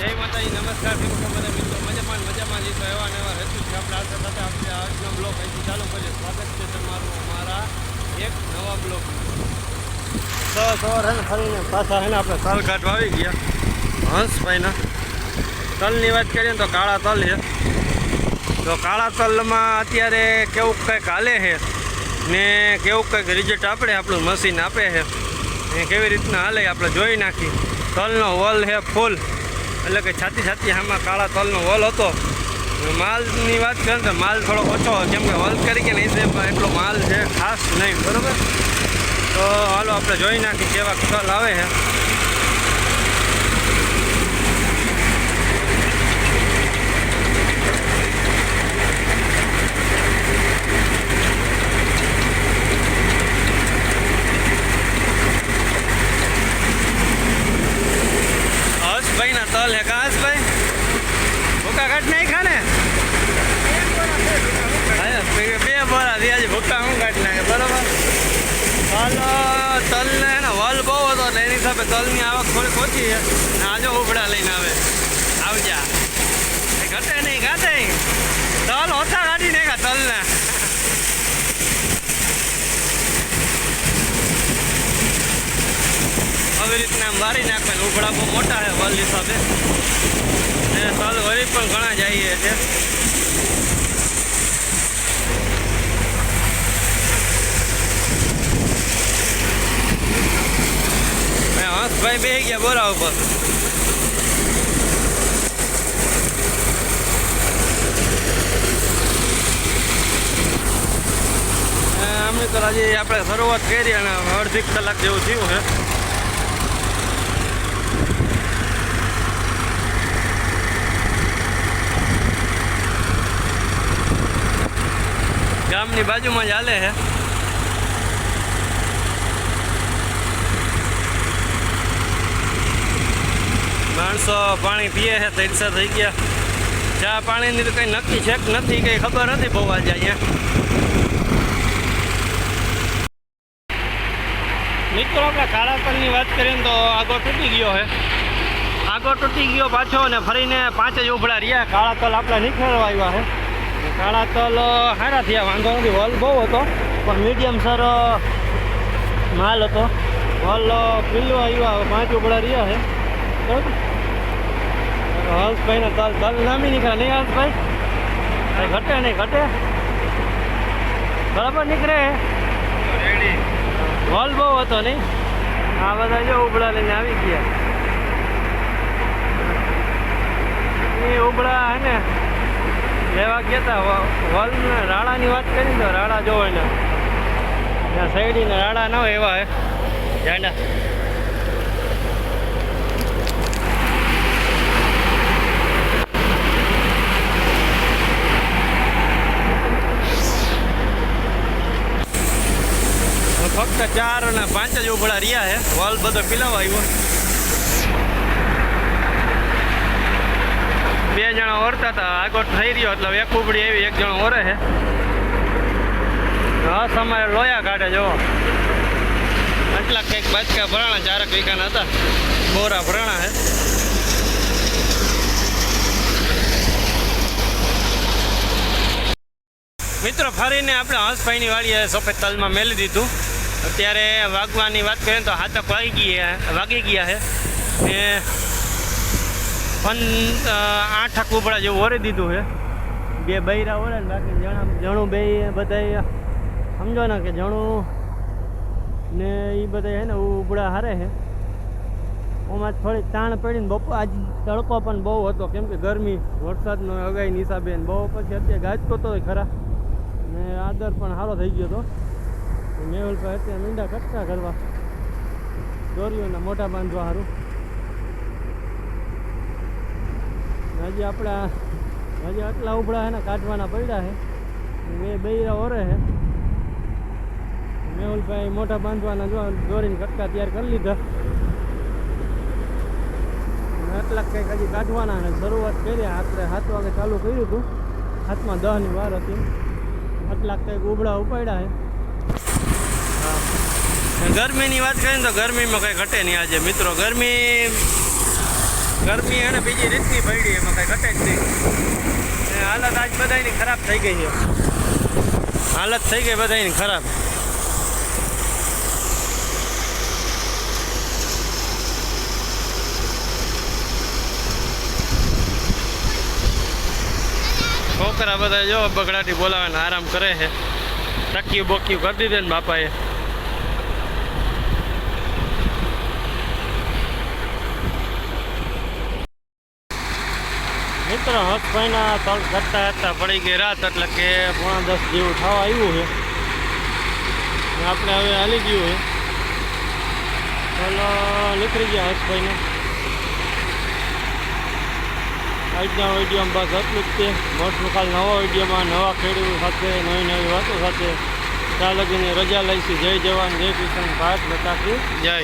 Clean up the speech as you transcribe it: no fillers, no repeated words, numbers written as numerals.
જય માતાજી, નમસ્કાર. કેમ છો બધા મિત્રો? મજામાં લીધો એવા ને એવા રહેતું છે. આપણે સાથે આપણે આજનો બ્લોગ અહીંથી ચાલુ કરીએ. સ્વાગત છે તમારું અમારા એક નવા બ્લોગ. સવાર હે ને ફરીને પાછા હે ને આપણે તલ કાઢવા આવી ગયા હંસભાઈના. તલની વાત કરીએ ને તો કાળા તલ છે. તો કાળા તલમાં અત્યારે કેવું કંઈક હાલે છે ને કેવું કંઈક રિઝલ્ટ આપણું મશીન આપે છે એ કેવી રીતના હાલે આપણે જોઈ નાખી. તલનો વલ છે ફૂલ, એટલે કે છાતી આમાં કાળા તલનો વલ હતો. માલની વાત કરીએ તો માલ થોડો ઓછો, કેમ કે વલ તરીકે નહીં એટલો માલ છે ખાસ નહીં, બરાબર. તો હાલો આપણે જોઈ નાખી કેવા તલ આવે છે. હંસભાઈના તલ હે કા હંસભાઈ? ભૂકા કાઢ નહીં ખાને? બે બોરા આજે ભૂકા હું કાઢી નાખે, બરાબર. તલને ને વલ બહુ હતો એટલે એની હિસાબે તલની આવક થોડીક ઓછી છે. આજો ઉપડા લઈને આવે આવજા, ઘટે નહીં ઘાટે તલ ઓછા કાઢી નાખ્યા તલને. આવી રીતના આમ વારી નાખે. ઉભડા બહુ મોટા છે વલ હિસાબે, અને તલ વરી પણ ઘણા જઈએ છે. હંસભાઈ બે ગયા બોરા ઉપર. અમે તો હજી આપણે શરૂઆત કરી અને અડધી કલાક જેવું થયું છે. ગામની બાજુમાં જ હાલે છે. માણસો પાણી પીએ છે, તૈરસા થઈ ગયા. ચા પાણીની તો કંઈ નક્કી છે કે નથી, કંઈ ખબર નથી બહુ આજે અહીંયા. મિત્રો આપણે કાળા તલની વાત કરીએ ને તો આગો તૂટી ગયો છે. આગો તૂટી ગયો પાછો અને ફરીને 5 જ ઉભડા રહ્યા. કાળા તલ આપણે નીકળવા આવ્યા છે. કાળા તલ સારા થયા, વાંધો નથી. વલ બહુ હતો પણ મીડિયમ સર માલ હતો. વલ પીલો આવ્યા, 5 ઉભડા રહ્યા છે, બરાબર. હંસભાઈના તલ નામી નીકળે નહીં હંસભાઈ? ઘટે નહીં ઘટે, બરાબર નીકળે. વલ બહુ હતો નહીં. આ બધા જો ઉબળા લઈને આવી ગયા. એ ઉબળા હે ને લેવા ગયા હતા. વલ રાણાની વાત કરી તો રાણા જોવે ને ત્યાં શેરડીને રાણા ન હોય એવા હે ઝાંડા. ફક્ત 4 અને 5 જ ઉભળા રહ્યા છે. વલ બધો પીલાવા આવ્યો. 2 જણા ઓરતા હતા, આગળ થઈ રહ્યો એટલે એક ઉભળી આવી, 1 જણો ઓરે છે. હા સમય લોયા કાઢે જો. આટલા કંઈક બાજકા ભરાણા, 4 વીઘાના હતા, બોરા ભરાણા છે. મિત્રો ફરીને આપણે હંસભાઈની વાડીએ સફેદ તલમાં મેલી દીધું. અત્યારે વાગવાની વાત કરીએ તો 7 વાગી ગયા છે ને 8 કુબડા જેવું ઓરી દીધું છે. 2 બૈરા ઓરે ને બાકી જણું બે બધા સમજો ને કે જણું ને એ બધા છે ને ઉબડા હારે છે. ઓમાં થોડી તાણ પડીને આજ તડકો પણ બહુ હતો, કેમ કે ગરમી વરસાદનો અગાઈની હિસાબે બહુ. પછી અત્યારે ગાજકો તો ખરા ને આદર પણ સારો થઈ ગયો હતો. મેહુલભાઈ અત્યારે મીંડા કટકા કરવા દોરીઓના મોટા બાંધવા સારું. હજી આટલા ઉભડા છે ને કાઢવાના પડ્યા છે. 2 બૈરા ઓરે છે. મેહુલભાઈ મોટા બાંધવાના જો દોરીને કટકા તૈયાર કરી લીધા. આટલા કંઈક હજી કાઢવાના ને શરૂઆત કરી. આપણે 7 વાગે ચાલુ કર્યું હતું, 7માં 10ની વાર હતી. આટલા કંઈક ઉભડા ઉપાડ્યા છે. ગરમીની વાત કરીએ તો ગરમીમાં કંઈ ઘટે નહીં આજે મિત્રો. ગરમી ગરમી અને બીજી રીતની પડી એમાં કાંઈ ઘટે જ નહીં. અને હાલત આજ બધાની ખરાબ થઈ ગઈ છે. હાલત થઈ ગઈ બધાની ખરાબ. છોકરા બધા જો બગડાટી બોલાવે ને આરામ કરે છે. ટક્યું બોક્યું કરી દીધે ને બાપાએ. મિત્રો હર્ષભાઈના તળ કરતા કરતા પડી ગઈ રાત, એટલે કે 9:45 જેવું થવા આવ્યું છે. આપણે હવે હાલી ગયું છે. ચાલો નીકળી ગયા હર્ષભાઈને. આજના વિડીયોમાં બસ એટલું જ છે. મળશું કાલ નવા વિડીયોમાં નવા ખેડૂતો સાથે નવી નવી વાતો સાથે. ત્યાં લગીને રજા લઈશું. જય જવાન જય કિસાન, ભારત માતા કી જય.